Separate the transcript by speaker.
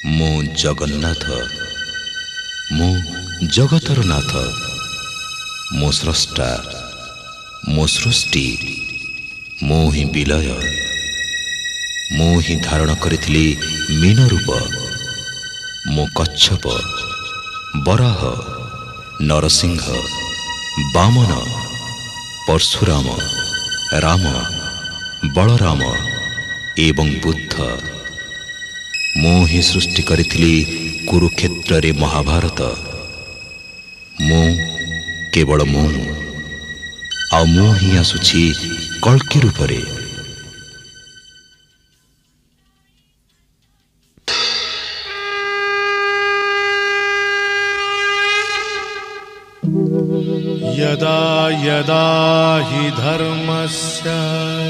Speaker 1: मो जगन्नाथ मो जगतर नाथ मो स्रष्टा मो सृष्टि मो ही विलय मो ही धारण करिथिली मीन रूप मो कच्छप बराह नरसिंह वामन परशुराम राम बलराम एवं बुद्ध मो ही सृष्टि करिथिली कुरुक्षेत्र रे महाभारत मो केवल मो आ मो ही आसुछि कल्कि रूप रे।
Speaker 2: यदा यदा हि धर्मस्य